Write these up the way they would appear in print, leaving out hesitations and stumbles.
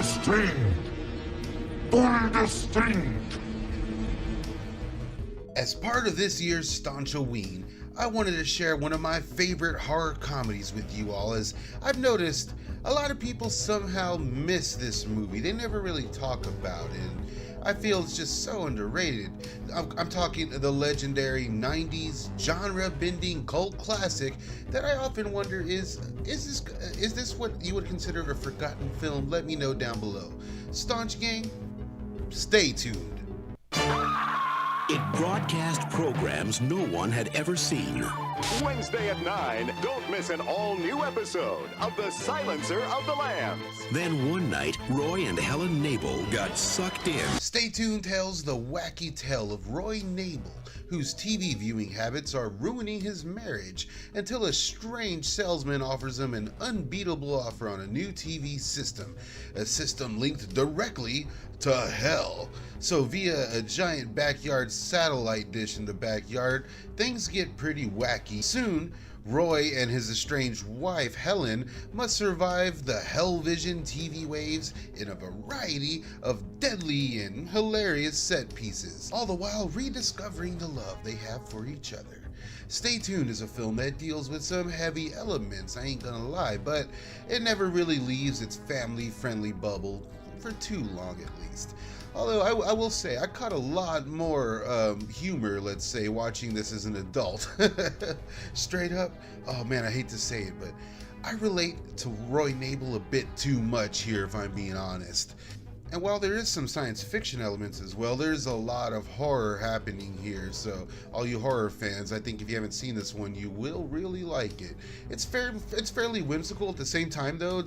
distinct. Fully distinct. As part of this year's STAUNCH-O-WEEN, I wanted to share one of my favorite horror comedies with you all, as I've noticed a lot of people somehow miss this movie. They never really talk about it, and I feel it's just so underrated. I'm talking the legendary 90s genre-bending cult classic that I often wonder is this what you would consider a forgotten film? Let me know down below. Staunch gang, stay tuned. It broadcast programs no one had ever seen. Wednesday at 9, don't miss an all-new episode of The Silencer of the Lambs. Then one night, Roy and Helen Nabel got sucked in. Stay Tuned tells the wacky tale of Roy Nabel, whose TV viewing habits are ruining his marriage until a strange salesman offers him an unbeatable offer on a new TV system, a system linked directly to hell. So via a giant backyard satellite dish in the backyard, things get pretty wacky. Soon, Roy and his estranged wife, Helen, must survive the Hellvision TV waves in a variety of deadly and hilarious set pieces, all the while rediscovering the love they have for each other. Stay Tuned is a film that deals with some heavy elements, I ain't gonna lie, but it never really leaves its family-friendly bubble for too long at least. Although I will say I caught a lot more humor, let's say, watching this as an adult. Straight up, oh man, I hate to say it, but I relate to Roy Nabel a bit too much here, if I'm being honest. And while there is some science fiction elements as well, there's a lot of horror happening here. So all you horror fans, I think if you haven't seen this one, you will really like it. It's fairly whimsical at the same time though.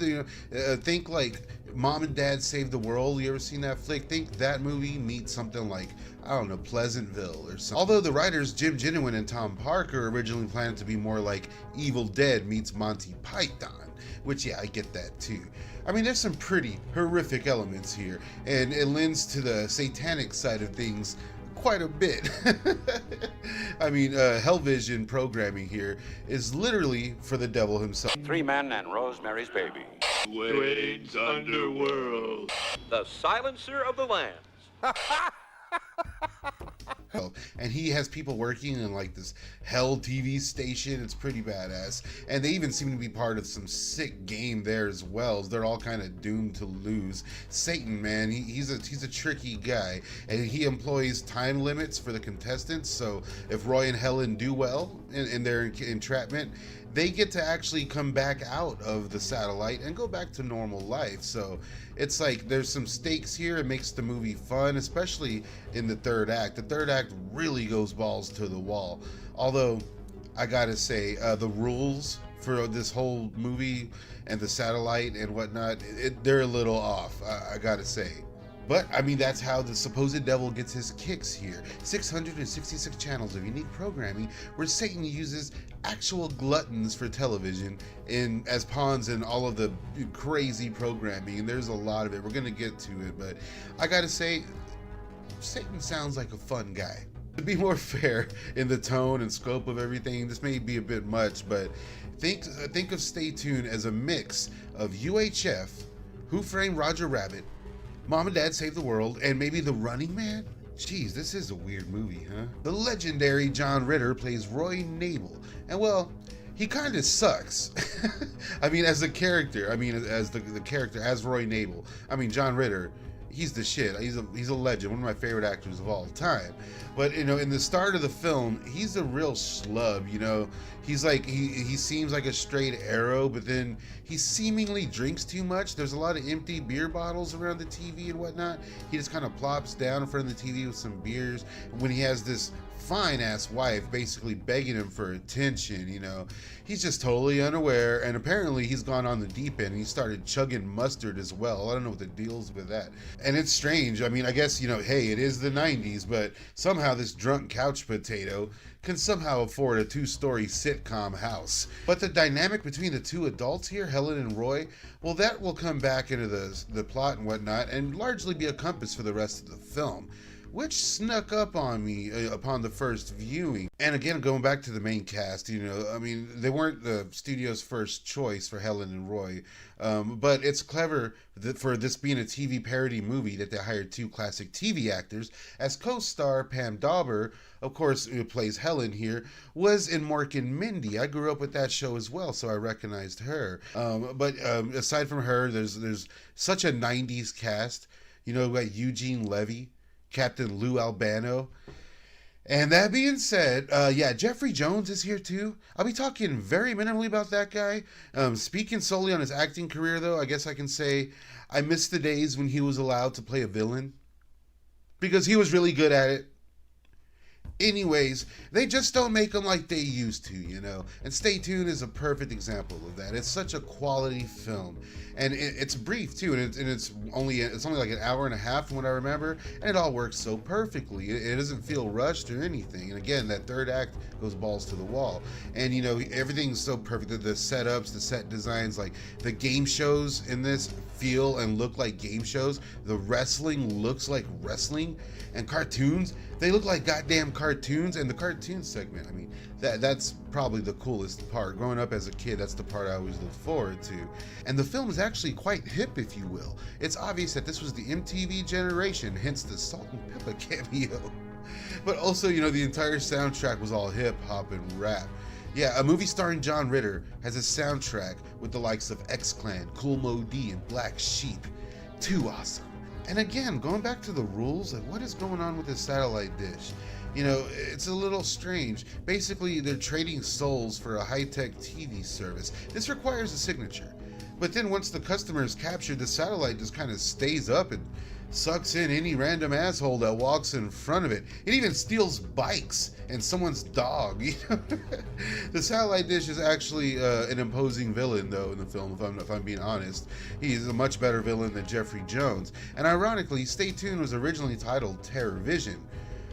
Think like Mom and Dad Save the World. You ever seen that flick? Think that movie meets something like, I don't know, Pleasantville or something. Although the writers Jim Jiniwin and Tom Parker originally planned it to be more like Evil Dead meets Monty Python, which yeah, I get that too. I mean, there's some pretty horrific elements here, and it lends to the satanic side of things quite a bit. I mean, Hellvision programming here is literally for the devil himself. 3 Men and Rosemary's Baby. Dwayne's Underworld. The Silencer of the Lambs. And he has people working in like this hell TV station. It's pretty badass, and they even seem to be part of some sick game there as well. They're all kind of doomed to lose. Satan, man, he's a tricky guy, and he employs time limits for the contestants. So if Roy and Helen do well in their entrapment, they get to actually come back out of the satellite and go back to normal life. So it's like there's some stakes here. It makes the movie fun, especially in the third act. The third act really goes balls to the wall. Although I gotta say, the rules for this whole movie and the satellite and whatnot, they're a little off, I gotta say. But, I mean, that's how the supposed devil gets his kicks here. 666 channels of unique programming where Satan uses actual gluttons for television as pawns in all of the crazy programming, and there's a lot of it. We're gonna get to it, but I gotta say, Satan sounds like a fun guy. To be more fair in the tone and scope of everything, this may be a bit much, but think of Stay Tuned as a mix of UHF, Who Framed Roger Rabbit, Mom and Dad Save the World, and maybe The Running Man? Jeez, this is a weird movie, huh? The legendary John Ritter plays Roy Nabel, and well, he kind of sucks. I mean, as a character, as the character, as Roy Nabel. I mean, John Ritter, he's the shit. He's a legend, one of my favorite actors of all time. But you know, in the start of the film, he's a real schlub. You know, he's like he seems like a straight arrow, but then he seemingly drinks too much. There's a lot of empty beer bottles around the TV and whatnot. He just kind of plops down in front of the TV with some beers when he has this fine ass wife basically begging him for attention. You know, he's just totally unaware, and apparently he's gone on the deep end. He started chugging mustard as well. I don't know what the deal's with that, and it's strange. I mean, I guess, you know, hey, it is the 90s, but somehow this drunk couch potato can somehow afford a 2-story sitcom house. But the dynamic between the two adults here, Helen and Roy, well, that will come back into the plot and whatnot, and largely be a compass for the rest of the film. which snuck up on me upon the first viewing. And again, going back to the main cast, you know, I mean, they weren't the studio's first choice for Helen and Roy, but it's clever for this being a TV parody movie that they hired two classic TV actors as co-star. Pam Dauber, of course, who plays Helen here, was in Mork and Mindy. I grew up with that show as well, so I recognized her. But aside from her, there's such a 90s cast. You know, we got Eugene Levy, Captain Lou Albano. And that being said, yeah, Jeffrey Jones is here too. I'll be talking very minimally about that guy. Speaking solely on his acting career, though, I guess I can say I miss the days when he was allowed to play a villain, because he was really good at it. Anyways, they just don't make them like they used to, you know. And Stay Tuned is a perfect example of that. It's such a quality film, and it's brief too, and it's only like an hour and a half from what I remember, and it all works so perfectly. It doesn't feel rushed or anything. And again, that third act goes balls to the wall, and you know, everything's so perfect. The setups, the set designs, like the game shows in this feel and look like game shows. The wrestling looks like wrestling, and cartoons, they look like goddamn cartoons. And the cartoon segment, I mean, that's probably the coolest part. Growing up as a kid, that's the part I always look forward to. And the film is actually quite hip, if you will. It's obvious that this was the MTV generation, hence the Salt and Pepper cameo. But also, you know, the entire soundtrack was all hip hop and rap. Yeah, a movie starring John Ritter has a soundtrack with the likes of X-Clan, Kool Moe Dee, and Black Sheep. Too awesome. And again, going back to the rules, like what is going on with this satellite dish? You know, it's a little strange. Basically, they're trading souls for a high-tech TV service. This requires a signature. But then once the customer is captured, the satellite just kind of stays up and sucks in any random asshole that walks in front of it. It even steals bikes and someone's dog. You know? The satellite dish is actually an imposing villain, though, in the film, if I'm being honest. He's a much better villain than Jeffrey Jones. And ironically, Stay Tuned was originally titled Terror Vision,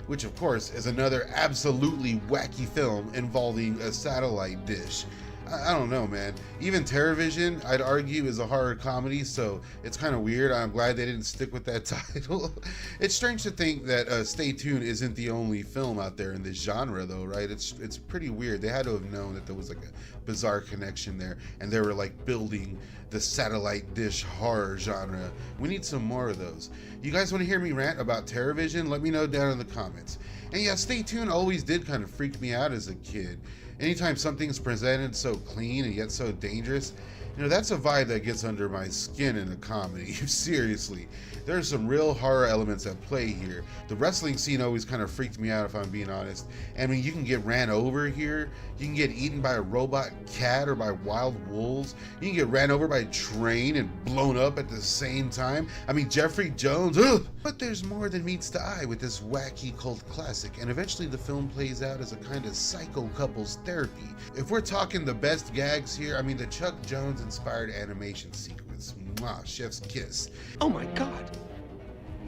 which of course is another absolutely wacky film involving a satellite dish. I don't know, man. Even Terror Vision, I'd argue, is a horror comedy, so it's kind of weird. I'm glad they didn't stick with that title. It's strange to think that Stay Tuned isn't the only film out there in this genre, though, right? It's pretty weird. They had to have known that there was like a bizarre connection there, and they were like building the satellite dish horror genre. We need some more of those. You guys want to hear me rant about Terror Vision? Let me know down in the comments. And yeah, Stay Tuned always did kind of freak me out as a kid. Anytime something's presented so clean and yet so dangerous, you know, that's a vibe that gets under my skin in a comedy. Seriously, there's some real horror elements at play here. The wrestling scene always kind of freaked me out, if I'm being honest. I mean, you can get ran over here. You can get eaten by a robot cat or by wild wolves. You can get ran over by a train and blown up at the same time. I mean, Jeffrey Jones, ugh! But there's more than meets the eye with this wacky cult classic, and eventually the film plays out as a kind of psycho couples therapy. If we're talking the best gags here, I mean, the Chuck Jones inspired animation sequence. Mwah, chef's kiss. Oh my God.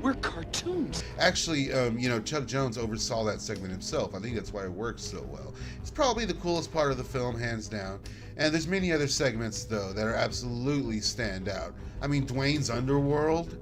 We're cartoons. Actually, you know, Chuck Jones oversaw that segment himself. I think that's why it works so well. It's probably the coolest part of the film, hands down. And there's many other segments, though, that are absolutely stand out. I mean, Dwayne's Underworld,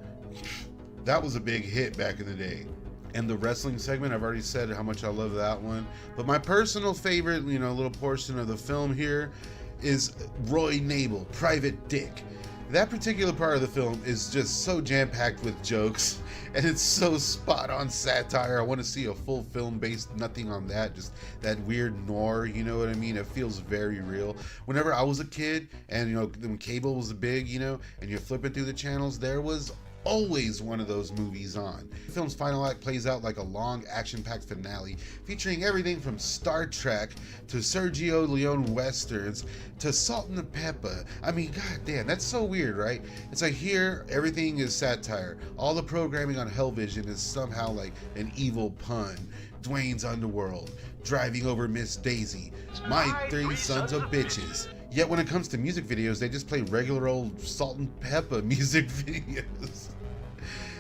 that was a big hit back in the day. And the wrestling segment, I've already said how much I love that one. But my personal favorite, you know, little portion of the film here is Roy Nabel, Private Dick. That particular part of the film is just so jam-packed with jokes, and it's so spot-on satire. I want to see a full film based nothing on that, just that weird noir, you know what I mean? It feels very real. Whenever I was a kid, and you know, when cable was big, you know, and you're flipping through the channels, there was always one of those movies on. The film's final act plays out like a long, action-packed finale, featuring everything from Star Trek to Sergio Leone westerns to Salt and Pepper. I mean, goddamn, that's so weird, right? It's like here, everything is satire. All the programming on Hellvision is somehow like an evil pun. Dwayne's Underworld, Driving Over Miss Daisy, My Three Sons of Bitches. Yet when it comes to music videos, they just play regular old Salt and Pepper music videos.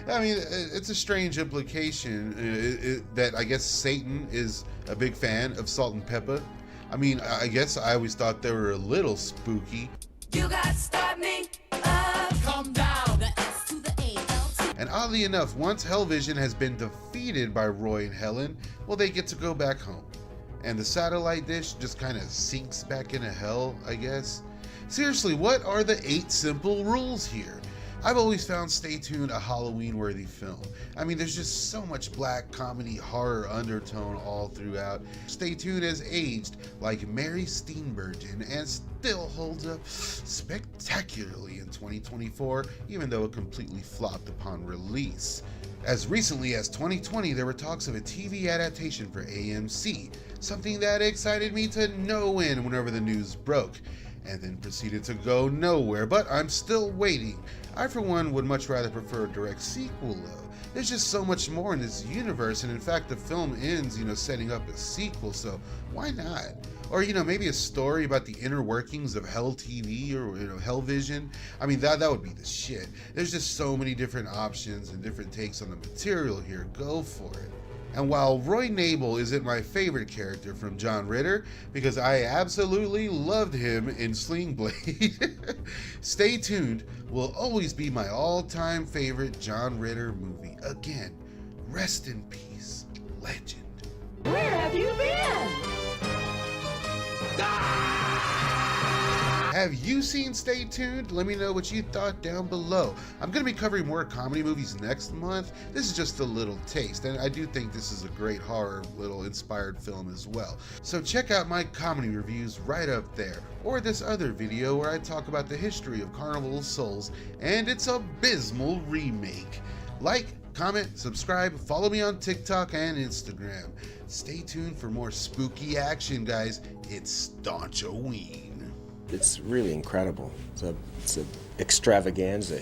I mean, it's a strange implication that I guess Satan is a big fan of Salt and Pepper. I mean, I guess I always thought they were a little spooky. You got to start me up. Come down. The S to the A. And oddly enough, once Hellvision has been defeated by Roy and Helen, well, they get to go back home. And the satellite dish just kind of sinks back into hell, I guess. Seriously, what are the 8 simple rules here? I've always found Stay Tuned a Halloween-worthy film. I mean, there's just so much black comedy, horror undertone all throughout. Stay Tuned has aged like Mary Steenburgen and still holds up spectacularly in 2024, even though it completely flopped upon release. As recently as 2020, there were talks of a TV adaptation for AMC, something that excited me to no end whenever the news broke, and then proceeded to go nowhere, but I'm still waiting. I, for one, would much rather prefer a direct sequel, though. There's just so much more in this universe, and in fact, the film ends, setting up a sequel, so why not? Or, maybe a story about the inner workings of Hell TV or, Hellvision. I mean, that would be the shit. There's just so many different options and different takes on the material here. Go for it. And while Roy Nabel isn't my favorite character from John Ritter, because I absolutely loved him in Sling Blade, Stay Tuned will always be my all-time favorite John Ritter movie. Again, rest in peace, legend. Where have you been? Have you seen Stay Tuned? Let me know what you thought down below. I'm going to be covering more comedy movies next month. This is just a little taste, and I do think this is a great horror little inspired film as well. So check out my comedy reviews right up there, or this other video where I talk about the history of Carnival of Souls and its abysmal remake. Like, comment, subscribe, follow me on TikTok and Instagram. Stay tuned for more spooky action, guys. It's Staunch-O-WEEN. It's really incredible. It's an extravaganza.